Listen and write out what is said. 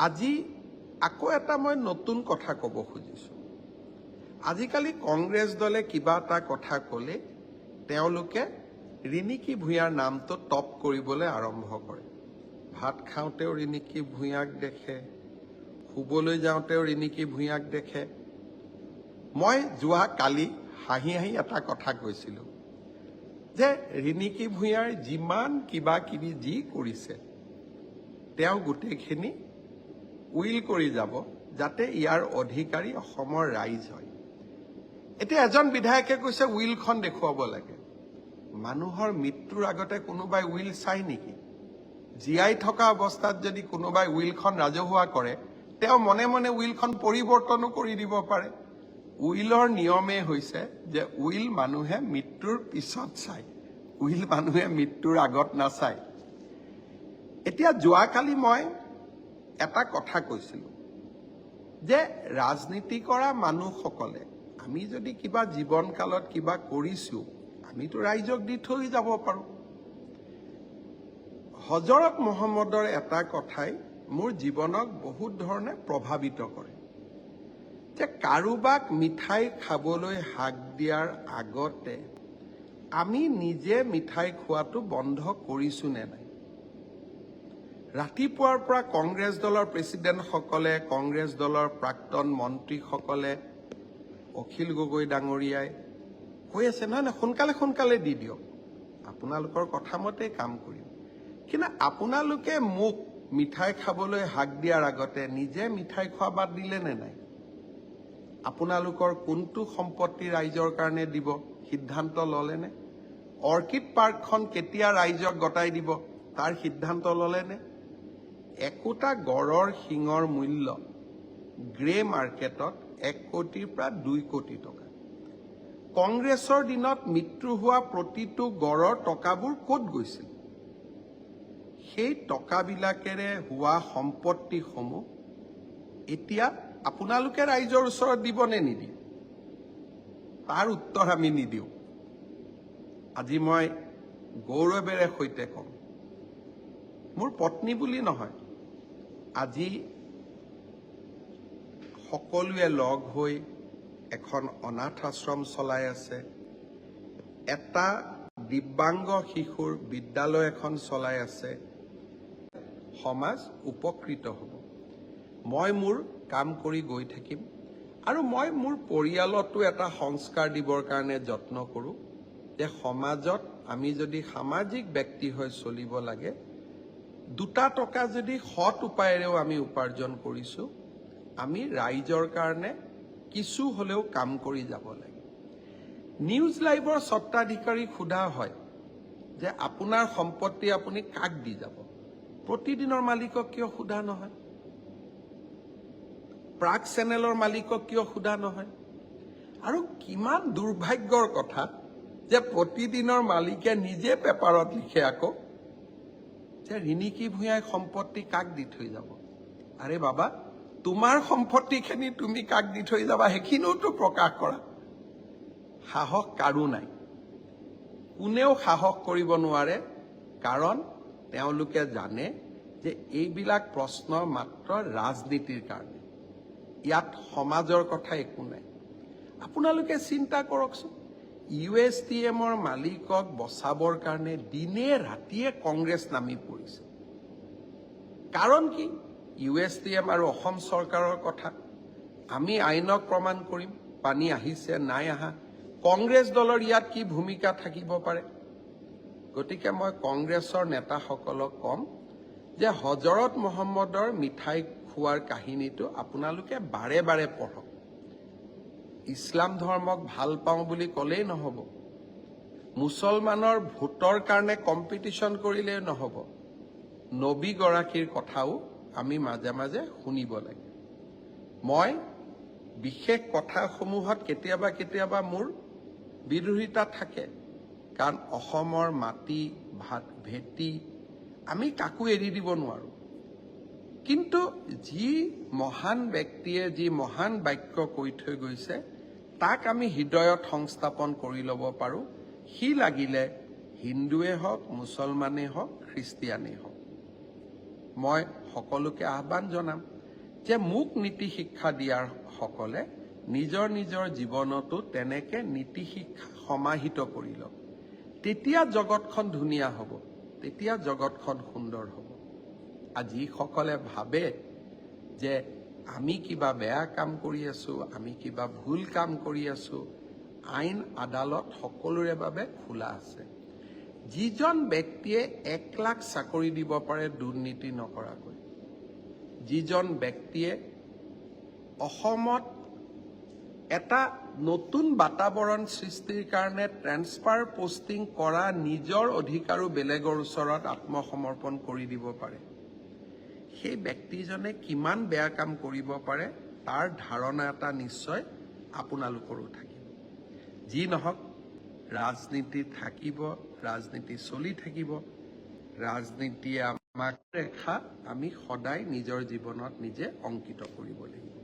আজি আকৌ এটা মই নতুন কথা ক'ব খুজিছোঁ। আজিকালি কংগ্ৰেছ দলে কিবা এটা কথা ক'লে তেওঁলোকে ৰিণিকী ভূঞাৰ নামটো টপ কৰিবলৈ আৰম্ভ কৰে। ভাত খাওঁতেও ৰিণিকী ভূঞাক দেখে, শুবলৈ যাওঁতেও ৰিণিকী ভূঞাক দেখে। মই যোৱা কালি হাঁহি হাঁহি এটা কথা কৈছিলোঁ যে ৰিণিকী ভূঞাৰ যিমান কিবা কিবি যি কৰিছে তেওঁ গোটেইখিনি উইল কৰি যাব যাতে ইয়াৰ অধিকাৰী অসমৰ ৰাইজ হয়। এতিয়া এজন বিধায়কে কৈছে উইলখন দেখুৱাব লাগে। মানুহৰ মৃত্যুৰ আগতে কোনোবাই উইল চাই নেকি? জীয়াই থকা অৱস্থাত যদি কোনোবাই উইলখন ৰাজহুৱা কৰে তেওঁ মনে মনে উইলখন পৰিৱৰ্তনো কৰি দিব পাৰে। উইলৰ নিয়মেই হৈছে যে উইল মানুহে মৃত্যুৰ পিছত চায়, উইল মানুহে মৃত্যুৰ আগত নাচায়। এতিয়া যোৱাকালি মই এটা কথা কৈছিলোঁ যে ৰাজনীতি কৰা মানুহসকলে আমি যদি কিবা জীৱনকালত কিবা কৰিছোঁ আমিতো ৰাইজক দি থৈ যাব পাৰোঁ। হজৰত মহম্মদৰ এটা কথাই মোৰ জীৱনক বহুত ধৰণে প্ৰভাৱিত কৰে যে কাৰোবাক মিঠাই খাবলৈ হাক দিয়াৰ আগতে আমি নিজে মিঠাই খোৱাটো বন্ধ কৰিছোঁ নে নাই। ৰাতিপুৱাৰ পৰা কংগ্ৰেছ দলৰ প্ৰেচিডেণ্টসকলে, কংগ্ৰেছ দলৰ প্ৰাক্তন মন্ত্ৰীসকলে, অখিল গগৈ ডাঙৰীয়াই কৈ আছে নহয় সোনকালে সোনকালে দি দিয়ক, আপোনালোকৰ কথা মতে কাম কৰিম। কিন্তু আপোনালোকে মোক মিঠাই খাবলৈ হাক দিয়াৰ আগতে নিজে মিঠাই খোৱা বাদ দিলে নে নাই? আপোনালোকৰ কোনটো সম্পত্তি ৰাইজৰ কাৰণে দিব সিদ্ধান্ত ল'লেনে? অৰ্কিড পাৰ্কখন কেতিয়া ৰাইজক গতাই দিব তাৰ সিদ্ধান্ত ল'লেনে? একোটা গড়ৰ শিঙৰ মূল্য গ্ৰে মাৰ্কেটত 1 কোটিৰ পৰা 2 কোটি টকা। কংগ্ৰেছৰ দিনত মৃত্যু হোৱা প্ৰতিটো গড়ৰ টকাবোৰ ক'ত গৈছিল? সেই টকাবিলাকেৰে হোৱা সম্পত্তিসমূহ এতিয়া আপোনালোকে ৰাইজৰ ওচৰত দিবনে নিদিয়ে? তাৰ উত্তৰ আমি নিদিওঁ। আজি মই গৌৰৱেৰে সৈতে কম, মোৰ পত্নী বুলি নহয়, আজি সকলোৱে লগ হৈ এখন অনাথ আশ্ৰম চলাই আছে, এটা দিব্যাংগ শিশুৰ বিদ্যালয় এখন চলাই আছে। সমাজ উপকৃত হ'ব। মই মোৰ কাম কৰি গৈ থাকিম আৰু মই মোৰ পৰিয়ালতো এটা সংস্কাৰ দিবৰ কাৰণে যত্ন কৰোঁ যে সমাজত আমি যদি সামাজিক ব্যক্তি হৈ চলিব লাগে, 2 টকা যদি সৎ উপায়েৰেও আমি উপাৰ্জন কৰিছোঁ, আমি ৰাইজৰ কাৰণে কিছু হ'লেও কাম কৰি যাব লাগে। নিউজ লাইভৰ স্বত্বাধিকাৰীক সোধা হয় যে আপোনাৰ সম্পত্তি আপুনি কাক দি যাব? প্ৰতিদিনৰ মালিকক কিয় সোধা নহয়? প্ৰাগ চেনেলৰ মালিকক কিয় সোধা নহয়? আৰু কিমান দুৰ্ভাগ্যৰ কথা যে প্ৰতিদিনৰ মালিকে নিজে পেপাৰত লিখে আকৌ যে ৰিণিকী ভূঞাই সম্পত্তি কাক দি থৈ যাব। আৰে বাবা, তোমাৰ সম্পত্তিখিনি তুমি কাক দি থৈ যাবা সেইখিনিওতো প্ৰকাশ কৰা। সাহস কাৰো নাই, কোনেও সাহস কৰিব নোৱাৰে, কাৰণ তেওঁলোকে জানে যে এইবিলাক প্ৰশ্ন মাত্ৰ ৰাজনীতিৰ কাৰণে, ইয়াত সমাজৰ কথা একো নাই। আপোনালোকে চিন্তা কৰকচোন, USTMৰ মালিকক বচাবৰ কাৰণে দিনে ৰাতিয়ে কংগ্ৰেছ নামি পৰিছে। কাৰণ কি? USTM আৰু অসম চৰকাৰৰ কথা আমি আইনক প্ৰমাণ কৰিম, পানী আহিছে নাই আহা, কংগ্ৰেছ দলৰ ইয়াত কি ভূমিকা থাকিব পাৰে। গতিকে মই কংগ্ৰেছৰ নেতাসকলক কম যে হজৰত মহম্মদৰ মিঠাই খোৱাৰ কাহিনীটো আপোনালোকে বাৰে বাৰে পঢ়ক। ইছলাম ধৰ্মক ভাল পাওঁ বুলি ক'লেই নহ'ব, মুছলমানৰ ভোটৰ কাৰণে কম্পিটিশ্যন কৰিলেই নহ'ব, নবীগৰাকীৰ কথাও আমি মাজে মাজে শুনিব লাগে। মই বিশেষ কথাসমূহত কেতিয়াবা কেতিয়াবা মোৰ বিৰোধিতা থাকে, কাৰণ অসমৰ মাটি ভেটি আমি কাকো এৰি দিব নোৱাৰোঁ। কিন্তু যি মহান ব্যক্তিয়ে যি মহান বাক্য কৈ থৈ গৈছে তাক আমি হৃদয়ত সংস্থাপন কৰি ল'ব পাৰোঁ। সি লাগিলে হিন্দুৱে হওক, মুছলমানেই হওক, খ্ৰীষ্টিয়ানেই হওক। মই সকলোকে আহ্বান জনাম যে মোক নীতি শিক্ষা দিয়াৰ সকলে নিজৰ নিজৰ জীৱনতো তেনেকে নীতি শিক্ষা সমাহিত কৰি লওক। তেতিয়া জগতখন ধুনীয়া হ'ব, তেতিয়া জগতখন সুন্দৰ হ'ব। আজি যিসকলে ভাবে যে আমি কিবা বেয়া কাম কৰি আছো, আমি কিবা ভুল কাম কৰি আছো, আইন আদালত সকলোৰে বাবে খোলা আছে। যিজন ব্যক্তিয়ে 1 লাখ চাকৰি দিব পাৰে দুৰ্নীতি নকৰাকৈ, যিজন ব্যক্তিয়ে অসমত এটা নতুন বাতাবৰণ সৃষ্টিৰ কাৰণে ট্ৰেন্সফাৰ পোষ্টিং কৰা নিজৰ অধিকাৰো বেলেগৰ ওচৰত আত্মসমৰ্পণ কৰি দিব পাৰে, সেই ব্যক্তিজনে কিমান বেয়া কাম কৰিব পাৰে তাৰ ধাৰণা এটা নিশ্চয় আপোনালোকৰো থাকিব। যি নহওক, ৰাজনীতি থাকিব, ৰাজনীতি চলি থাকিব। ৰাজনীতিয়ে আমাক ৰেখা আমি সদায় নিজৰ জীৱনত নিজে অংকিত কৰিব লাগিব।